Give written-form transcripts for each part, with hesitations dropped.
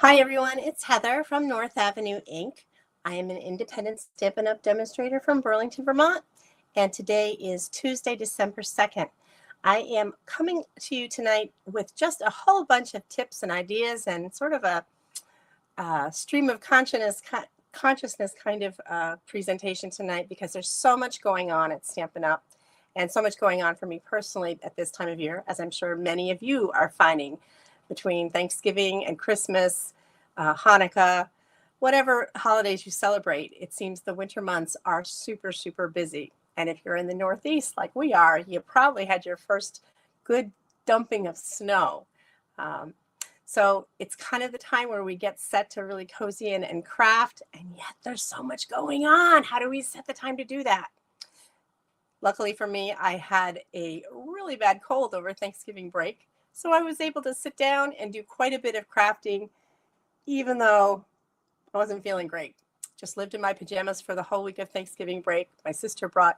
Hi everyone, it's Heather from North Avenue Inc. I am an independent Stampin' Up! Demonstrator from Burlington, Vermont, and today is Tuesday, December 2nd. I am coming to you tonight with just a whole bunch of tips and ideas and sort of a stream of consciousness kind of presentation tonight because there's so much going on at Stampin' Up! And so much going on for me personally at this time of year, as I'm sure many of you are finding between Thanksgiving and Christmas, Hanukkah, whatever holidays you celebrate. It seems the winter months are super, super busy. And if you're in the Northeast like we are, you probably had your first good dumping of snow. So it's kind of the time where we get set to really cozy in and craft, and yet there's so much going on. How do we set the time to do that? Luckily for me, I had a really bad cold over Thanksgiving break, so I was able to sit down and do quite a bit of crafting, even though I wasn't feeling great. Just lived in my pajamas for the whole week of Thanksgiving break. My sister brought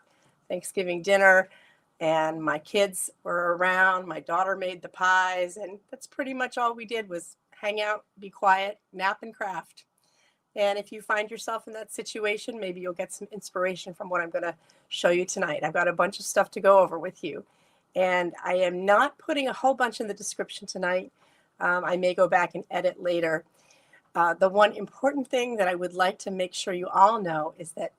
Thanksgiving dinner, and my kids were around. My daughter made the pies, and that's pretty much all we did was hang out, be quiet, nap, and craft. And if you find yourself in that situation, maybe you'll get some inspiration from what I'm going to show you tonight. I've got a bunch of stuff to go over with you. And I am not putting a whole bunch in the description tonight. I may go back and edit later. The one important thing that I would like to make sure you all know is that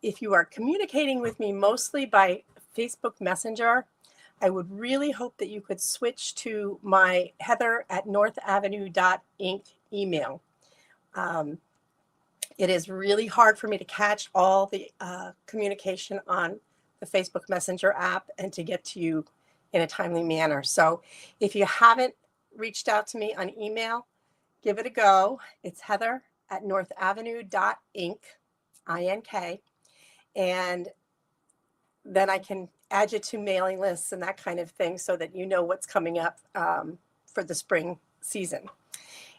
if you are communicating with me mostly by Facebook Messenger, I would really hope that you could switch to my heather@northavenue.inc email. It is really hard for me to catch all the communication on the Facebook Messenger app and to get to you in a timely manner. So if you haven't reached out to me on email, give it a go. It's heather@northavenue.inc, INK, and then I can add you to mailing lists and that kind of thing so that you know what's coming up for the spring season.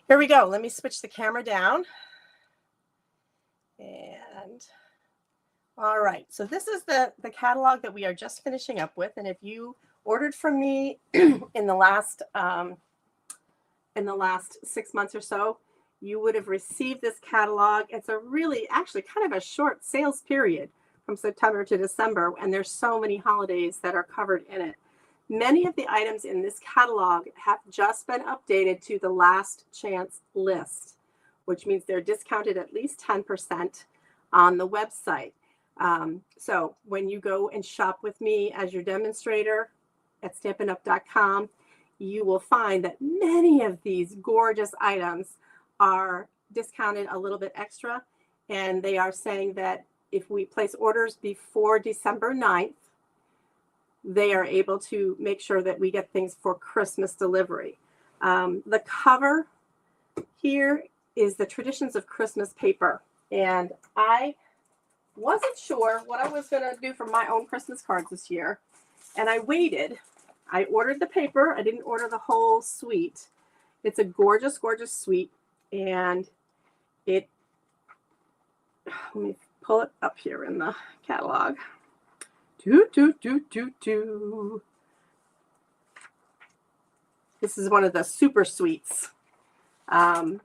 Here we go. Let me switch the camera down. And all right, so this is the catalog that we are just finishing up with. And if you ordered from me in the last 6 months or so, you would have received this catalog. It's a really actually kind of a short sales period from September to December, and there's so many holidays that are covered in it. Many of the items in this catalog have just been updated to the last chance list, which means they're discounted at least 10% on the website. So when you go and shop with me as your demonstrator at stampinup.com, you will find that many of these gorgeous items are discounted a little bit extra. And they are saying that if we place orders before December 9th, they are able to make sure that we get things for Christmas delivery. The cover here is the Traditions of Christmas paper. And I wasn't sure what I was going to do for my own Christmas cards this year. And I waited. I ordered the paper. I didn't order the whole suite. It's a gorgeous, gorgeous suite. And let me pull it up here in the catalog. This is one of the super suites. But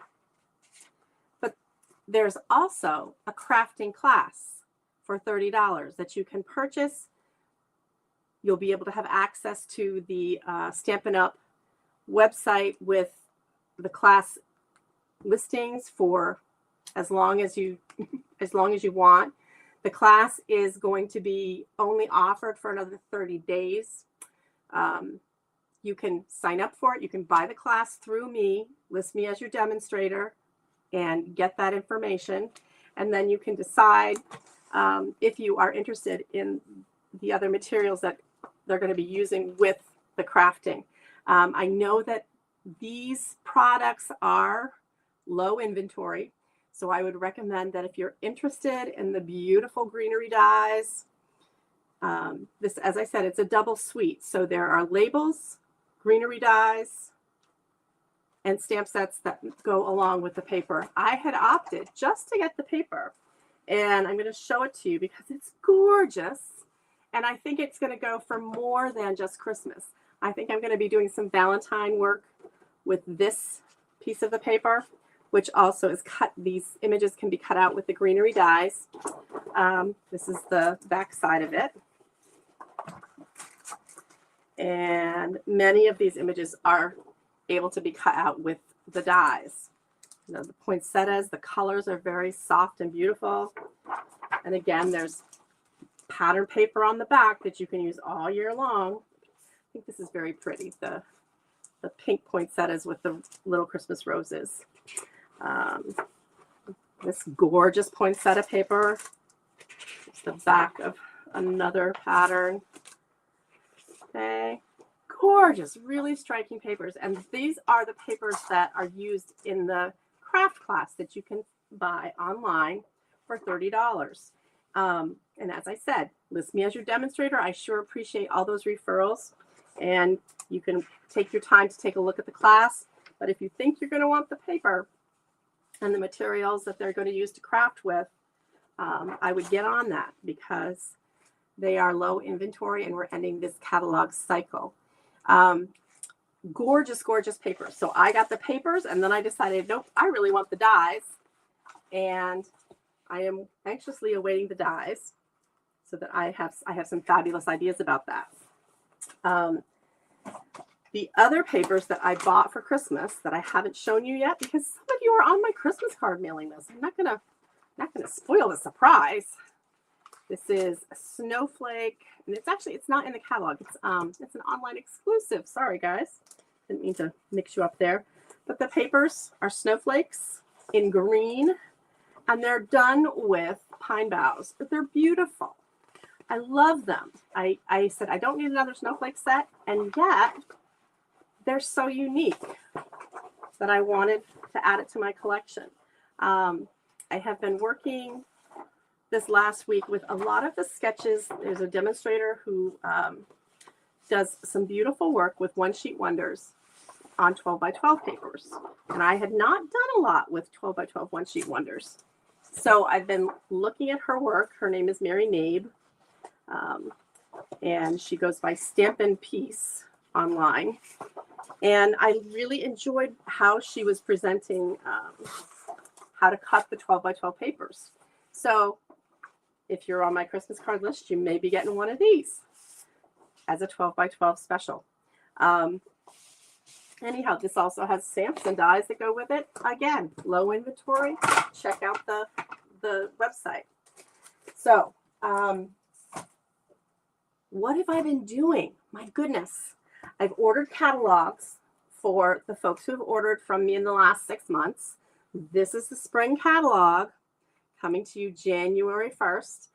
there's also a crafting class for $30 that you can purchase. You'll be able to have access to the Stampin' Up! Website with the class listings for as long as you want. The class is going to be only offered for another 30 days. You can sign up for it. You can buy the class through me, list me as your demonstrator, and get that information. And then you can decide if you are interested in the other materials that they're going to be using with the crafting. I know that these products are low inventory, so I would recommend that if you're interested in the beautiful greenery dies, this, as I said, it's a double suite. So there are labels, greenery dies, and stamp sets that go along with the paper. I had opted just to get the paper, and I'm going to show it to you because it's gorgeous. And I think it's going to go for more than just Christmas. I think I'm going to be doing some Valentine work with this piece of the paper. which also is cut. These images can be cut out with the greenery dies. This is the back side of it. And many of these images are able to be cut out with the dies. You know, the poinsettias, the colors are very soft and beautiful. And again, there's pattern paper on the back that you can use all year long. I think this is very pretty, the pink poinsettias with the little Christmas roses. This gorgeous poinsettia paper. It's the back of another pattern. Okay, gorgeous, really striking papers. And these are the papers that are used in the craft class that you can buy online for $30. And as I said, list me as your demonstrator. I sure appreciate all those referrals. And you can take your time to take a look at the class. But if you think you're going to want the paper and the materials that they're going to use to craft with, I would get on that because they are low inventory and we're ending this catalog cycle. Gorgeous, gorgeous papers. So I got the papers and then I decided, nope, I really want the dies. And I am anxiously awaiting the dies so that I have some fabulous ideas about that. The other papers that I bought for Christmas that I haven't shown you yet, because some of you are on my Christmas card mailing list. I'm not gonna spoil the surprise. This is a snowflake, and it's not in the catalog. It's an online exclusive. Sorry guys, didn't mean to mix you up there. But the papers are snowflakes in green, and they're done with pine boughs. But they're beautiful. I love them. I said I don't need another snowflake set, and yet they're so unique that I wanted to add it to my collection. I have been working this last week with a lot of the sketches. There's a demonstrator who does some beautiful work with one sheet wonders on 12 by 12 papers. And I had not done a lot with 12 by 12 one sheet wonders. So I've been looking at her work. Her name is Mary Nabe. And she goes by Stampin' Peace online. And I really enjoyed how she was presenting how to cut the 12 by 12 papers. So if you're on my Christmas card list, you may be getting one of these as a 12 by 12 special. Anyhow, this also has stamps and dies that go with it. Again, low inventory. Check out the website. So, what have I been doing? My goodness. I've ordered catalogs for the folks who have ordered from me in the last 6 months. This is the spring catalog coming to you January 1st.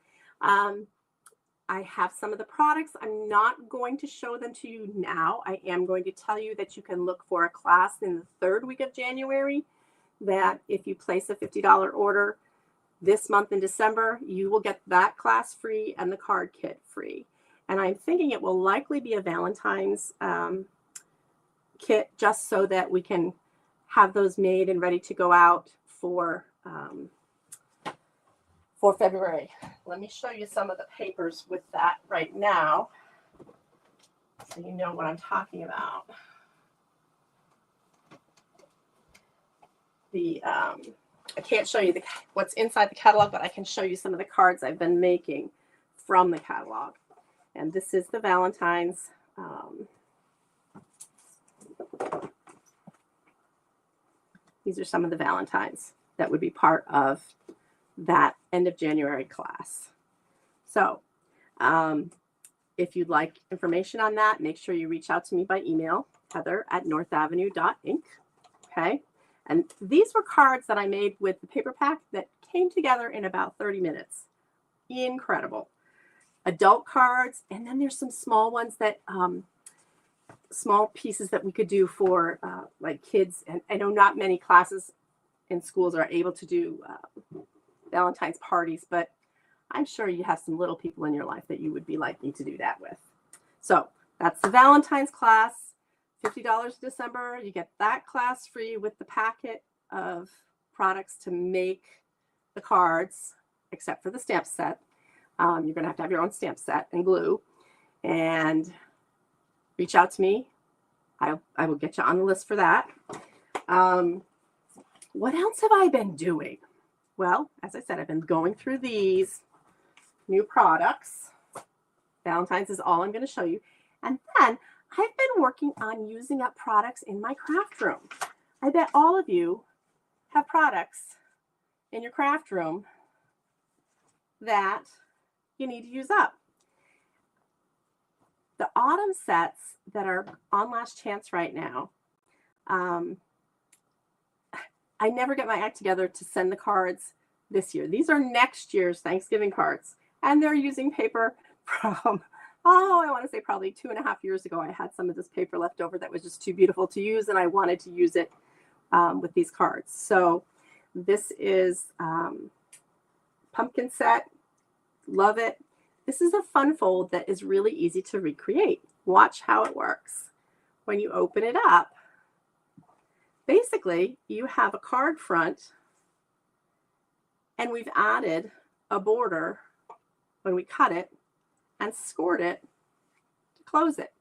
I have some of the products. I'm not going to show them to you now. I am going to tell you that you can look for a class in the third week of January, that if you place a $50 order this month in December, you will get that class free and the card kit free. And I'm thinking it will likely be a Valentine's kit, just so that we can have those made and ready to go out for February. Let me show you some of the papers with that right now, so you know what I'm talking about. I can't show you what's inside the catalog, but I can show you some of the cards I've been making from the catalog. And this is the Valentine's. These are some of the Valentines that would be part of that end of January class. So if you'd like information on that, make sure you reach out to me by email, heather@northavenue.inc. Okay. And these were cards that I made with the paper pack that came together in about 30 minutes. Incredible. Adult cards. And then there's some small ones that, small pieces that we could do for like kids. And I know not many classes in schools are able to do Valentine's parties, but I'm sure you have some little people in your life that you would be liking to do that with. So that's the Valentine's class, $50 December. You get that class free with the packet of products to make the cards, except for the stamp set. You're going to have your own stamp set and glue. And reach out to me. I will get you on the list for that. What else have I been doing? Well, as I said, I've been going through these new products. Valentine's is all I'm going to show you. And then I've been working on using up products in my craft room. I bet all of you have products in your craft room that you need to use up. The autumn sets that are on Last Chance right now, I never get my act together to send the cards this year. These are next year's Thanksgiving cards, and they're using paper from, I want to say probably 2.5 years ago. I had some of this paper left over that was just too beautiful to use, and I wanted to use it with these cards. So this is pumpkin set. Love it. This is a fun fold that is really easy to recreate. Watch how it works. When you open it up, basically you have a card front, and we've added a border when we cut it and scored it to close it.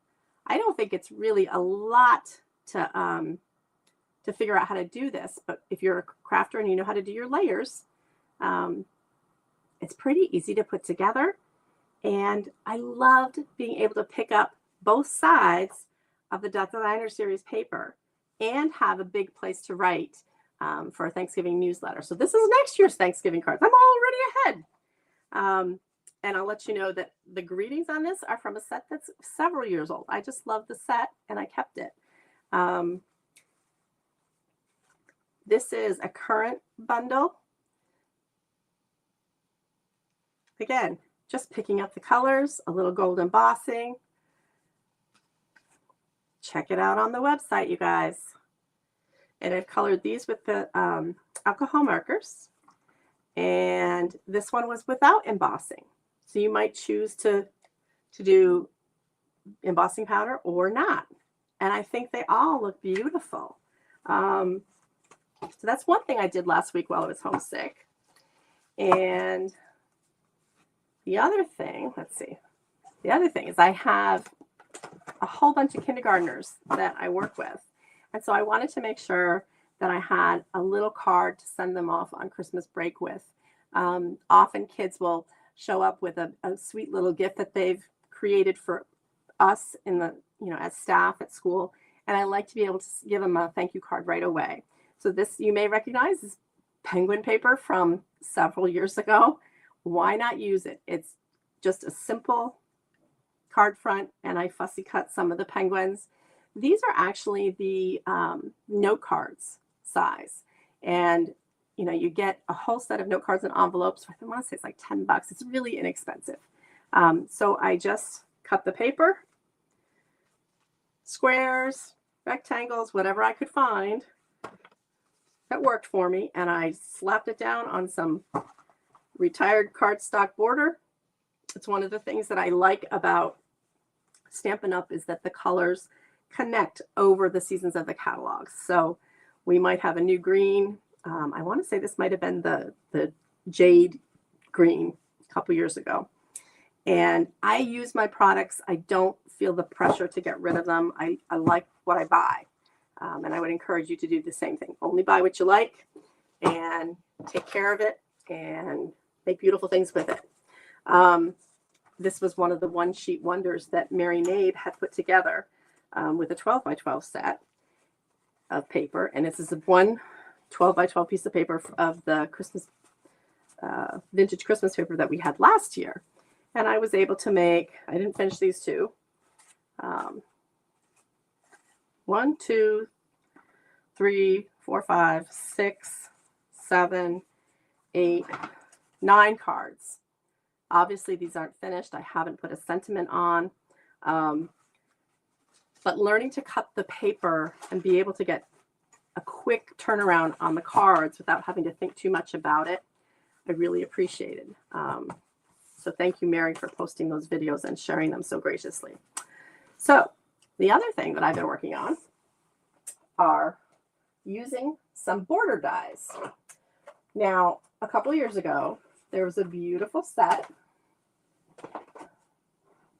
I don't think it's really a lot to figure out how to do this, but if you're a crafter and you know how to do your layers, it's pretty easy to put together. And I loved being able to pick up both sides of the Designer Series paper and have a big place to write for a Thanksgiving newsletter. So this is next year's Thanksgiving cards. I'm already ahead. And I'll let you know that the greetings on this are from a set that's several years old. I just love the set and I kept it. This is a current bundle. Again, just picking up the colors, a little gold embossing. Check it out on the website, you guys. And I've colored these with the alcohol markers. And this one was without embossing. So you might choose to do embossing powder or not. And I think they all look beautiful. So that's one thing I did last week while I was homesick. And the other thing, let's see. The other thing is I have a whole bunch of kindergartners that I work with. And so I wanted to make sure that I had a little card to send them off on Christmas break with. Often kids will show up with a sweet little gift that they've created for us in the, as staff at school. And I like to be able to give them a thank you card right away. So this you may recognize is penguin paper from several years ago. Why not use it? It's just a simple card front, and I fussy cut some of the penguins. These are actually the note cards size. And, you get a whole set of note cards and envelopes. I want to say it's like $10. It's really inexpensive. So I just cut the paper, squares, rectangles, whatever I could find that worked for me. And I slapped it down on some retired cardstock border. It's one of the things that I like about Stampin' Up! Is that the colors connect over the seasons of the catalogs. So we might have a new green. I want to say this might have been the jade green a couple years ago. And I use my products. I don't feel the pressure to get rid of them. I like what I buy. And I would encourage you to do the same thing. Only buy what you like and take care of it and make beautiful things with it. This was one of the one sheet wonders that Mary Nabe had put together with a 12 by 12 set of paper. And this is one 12 by 12 piece of paper of the Christmas, vintage Christmas paper that we had last year. And I was able to make, I didn't finish these two. 1, 2, 3, 4, 5, 6, 7, 8, 9 cards. Obviously, these aren't finished. I haven't put a sentiment on. But learning to cut the paper and be able to get a quick turnaround on the cards without having to think too much about it, I really appreciated. So thank you, Mary, for posting those videos and sharing them so graciously. So the other thing that I've been working on are using some border dies. Now, a couple years ago, there was a beautiful set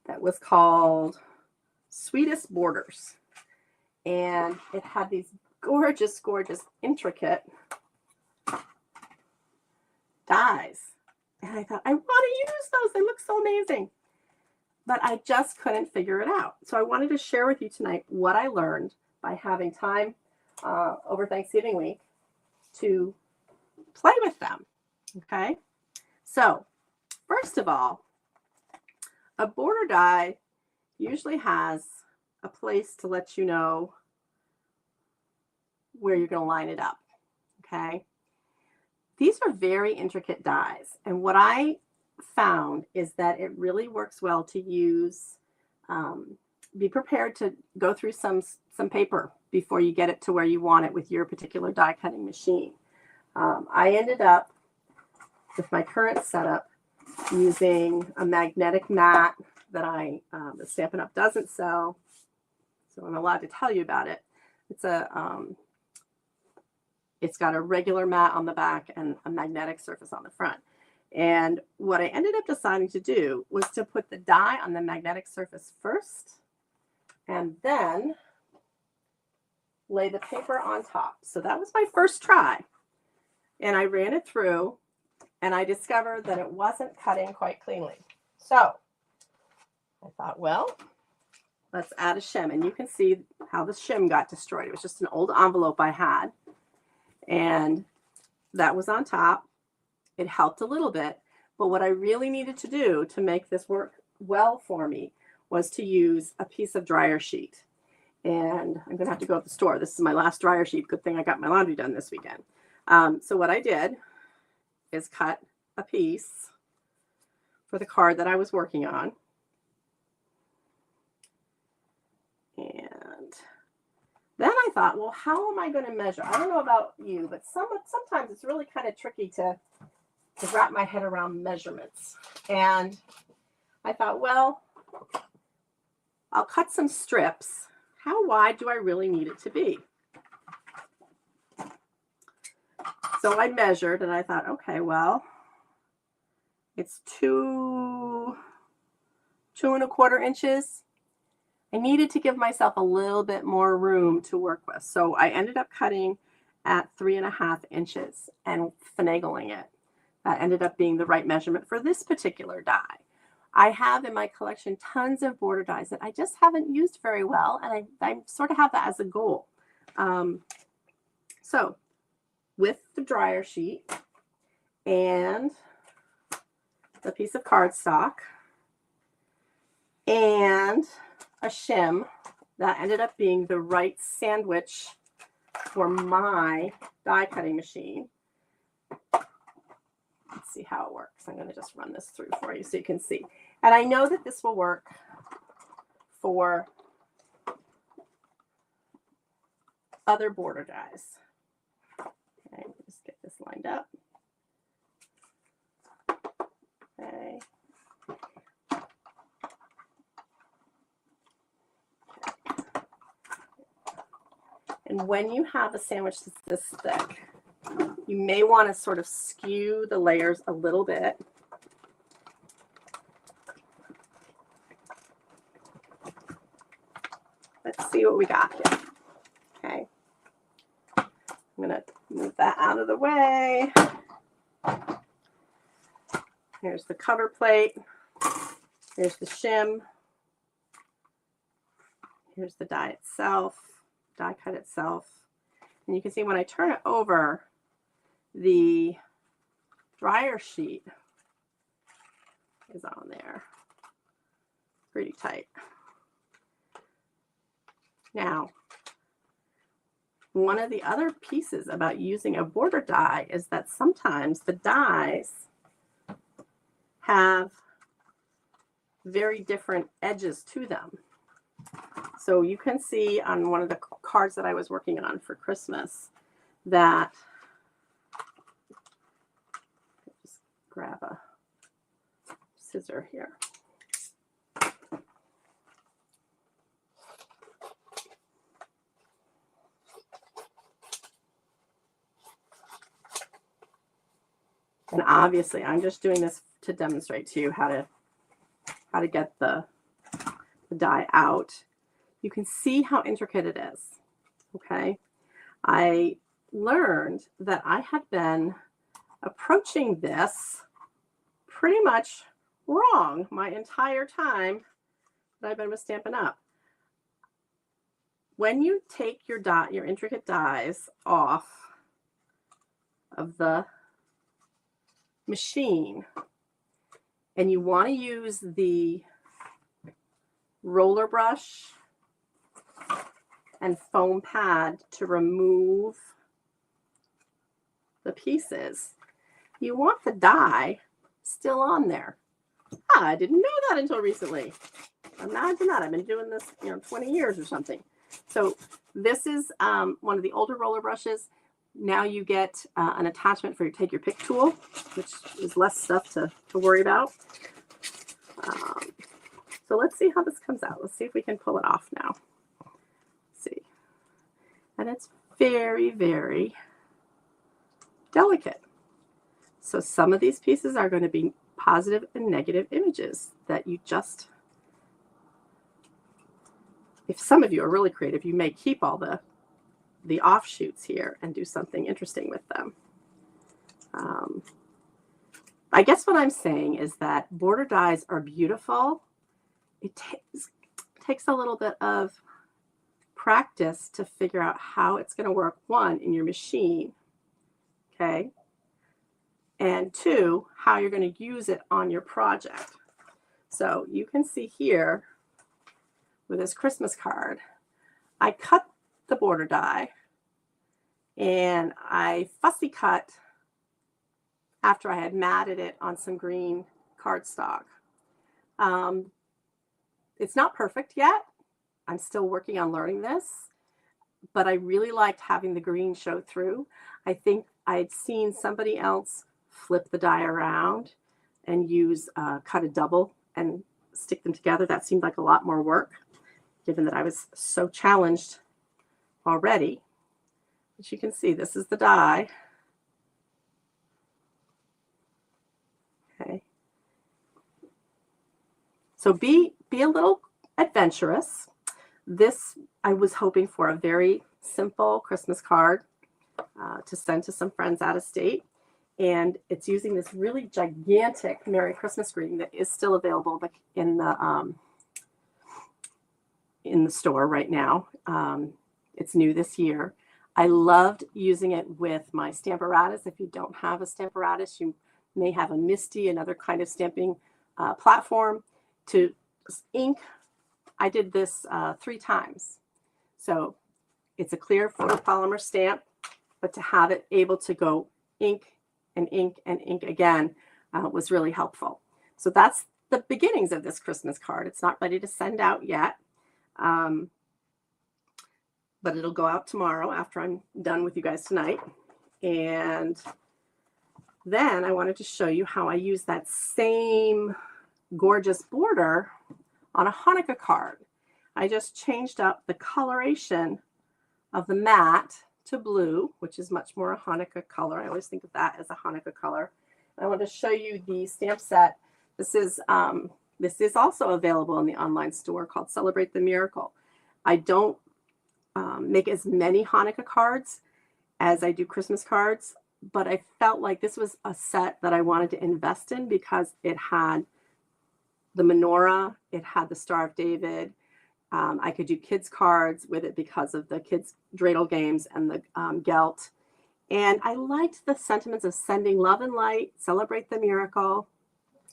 that was called Sweetest Borders. And it had these gorgeous, gorgeous, intricate dies. And I thought, I want to use those. They look so amazing. But I just couldn't figure it out. So I wanted to share with you tonight what I learned by having time over Thanksgiving week to play with them. Okay. So first of all, a border die usually has a place to let you know where you're going to line it up. Okay. These are very intricate dies. And what I found is that it really works well to use, be prepared to go through some paper before you get it to where you want it with your particular die cutting machine. I ended up with my current setup using a magnetic mat that the Stampin' Up! Doesn't sell, so I'm allowed to tell you about it. It's got a regular mat on the back and a magnetic surface on the front. And what I ended up deciding to do was to put the die on the magnetic surface first and then lay the paper on top. So that was my first try. And I ran it through and I discovered that it wasn't cutting quite cleanly. So I thought, well, let's add a shim. And you can see how the shim got destroyed. It was just an old envelope I had. And that was on top. It helped a little bit. But what I really needed to do to make this work well for me was to use a piece of dryer sheet. And I'm going to have to go to the store. This is my last dryer sheet. Good thing I got my laundry done this weekend. So what I did is cut a piece for the card that I was working on. And then I thought, well, how am I going to measure? I don't know about you, but sometimes it's really kind of tricky to wrap my head around measurements. And I thought, well, I'll cut some strips. How wide do I really need it to be? So I measured and I thought, okay, well, it's 2.25 inches. I needed to give myself a little bit more room to work with. So I ended up cutting at 3.5 inches and finagling it. That ended up being the right measurement for this particular die. I have in my collection tons of border dies that I just haven't used very well, and I sort of have that as a goal. So with the dryer sheet and the piece of cardstock and a shim, that ended up being the right sandwich for my die cutting machine. Let's see how it works. I'm going to just run this through for you so you can see. And I know that this will work for other border dies. Okay, just get this lined up. Okay. And when you have a sandwich that's this thick, you may want to sort of skew the layers a little bit. Let's see what we got here. Okay. I'm going to move that out of the way. Here's the cover plate. Here's the shim. Here's the die itself, die cut itself. And you can see when I turn it over, the dryer sheet is on there. Pretty tight. Now, one of the other pieces about using a border die is that sometimes the dies have very different edges to them. So you can see on one of the cards that I was working on for Christmas that, just grab a scissor here. And obviously I'm just doing this to demonstrate to you how to get the die out. You can see how intricate it is. Okay. I learned that I had been approaching this pretty much wrong my entire time that I've been with Stampin' Up. When you take your intricate dies off of the machine and you want to use the roller brush and foam pad to remove the pieces, you want the die still on there. I didn't know that until recently. Imagine that. I've been doing this, 20 years or something. So this is one of the older roller brushes. Now you get an attachment for your take your pick tool, which is less stuff to worry about. So let's see how this comes out. Let's see if we can pull it off now. Let's see. And it's very, very delicate. So some of these pieces are going to be positive and negative images that you just, if some of you are really creative, you may keep all the offshoots here and do something interesting with them. I guess what I'm saying is that border dies are beautiful. It takes a little bit of practice to figure out how it's going to work, one, in your machine, okay? And two, how you're going to use it on your project. So you can see here with this Christmas card, I cut the border die and I fussy cut after I had matted it on some green cardstock. It's not perfect yet. I'm still working on learning this, but I really liked having the green show through. I think I'd seen somebody else flip the die around and use cut a double and stick them together. That seemed like a lot more work, given that I was so challenged already. But you can see this is the die. Okay. So be a little adventurous. This, I was hoping for a very simple Christmas card to send to some friends out of state. And it's using this really gigantic Merry Christmas greeting that is still available in the store right now. It's new this year. I loved using it with my Stamparatus. If you don't have a Stamparatus, you may have a Misty, another kind of stamping platform to ink. I did this 3 times. So it's a clear photopolymer stamp, but to have it able to go ink and ink and ink again was really helpful. So that's the beginnings of this Christmas card. It's not ready to send out yet, but it'll go out tomorrow after I'm done with you guys tonight. And then I wanted to show you how I use that same gorgeous border on a Hanukkah card. I just changed up the coloration of the matte to blue, which is much more a Hanukkah color. I always think of that as a Hanukkah color. I want to show you the stamp set. This is also available in the online store called Celebrate the Miracle. I don't make as many Hanukkah cards as I do Christmas cards, but I felt like this was a set that I wanted to invest in because it had the menorah, it had the Star of David. I could do kids cards with it because of the kids dreidel games and the gelt. And I liked the sentiments of sending love and light, celebrate the miracle.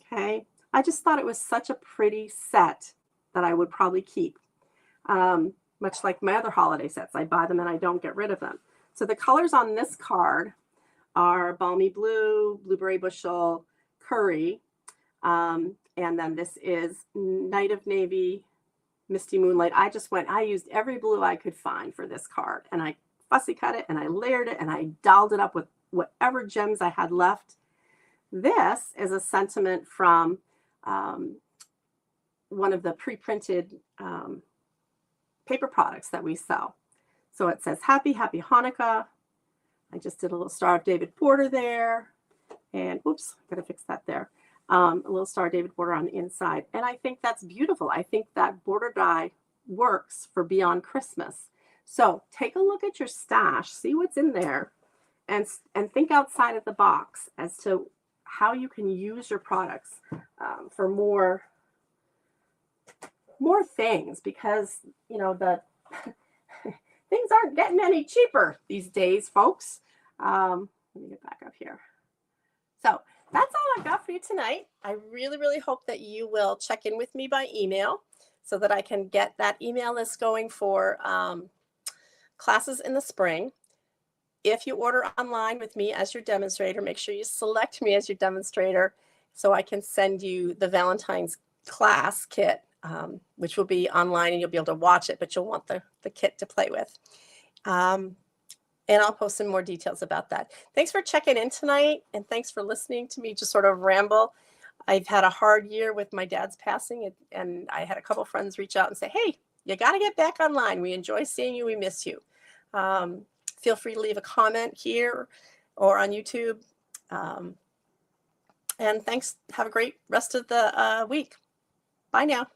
Okay. I just thought it was such a pretty set that I would probably keep. Much like my other holiday sets, I buy them and I don't get rid of them. So the colors on this card are Balmy Blue, Blueberry Bushel, Curry. And then this is Night of Navy, Misty Moonlight. I used every blue I could find for this card, and I fussy cut it and I layered it and I dolled it up with whatever gems I had left. This is a sentiment from one of the pre-printed paper products that we sell. So it says, Happy, Happy Hanukkah. I just did a little Star of David border there. And whoops, gotta fix that there. A little Star of David border on the inside. And I think that's beautiful. I think that border die works for beyond Christmas. So take a look at your stash, see what's in there, and think outside of the box as to how you can use your products for more things, because the things aren't getting any cheaper these days, folks. Let me get back up here. So that's all I've got for you tonight. I really, really hope that you will check in with me by email so that I can get that email list going for classes in the spring. If you order online with me as your demonstrator, make sure you select me as your demonstrator so I can send you the Valentine's class kit, which will be online and you'll be able to watch it, but you'll want the kit to play with. And I'll post some more details about that. Thanks for checking in tonight, and thanks for listening to me just sort of ramble. I've had a hard year with my dad's passing, and I had a couple friends reach out and say, hey, you got to get back online. We enjoy seeing you. We miss you. Feel free to leave a comment here or on YouTube. And thanks. Have a great rest of the week. Bye now.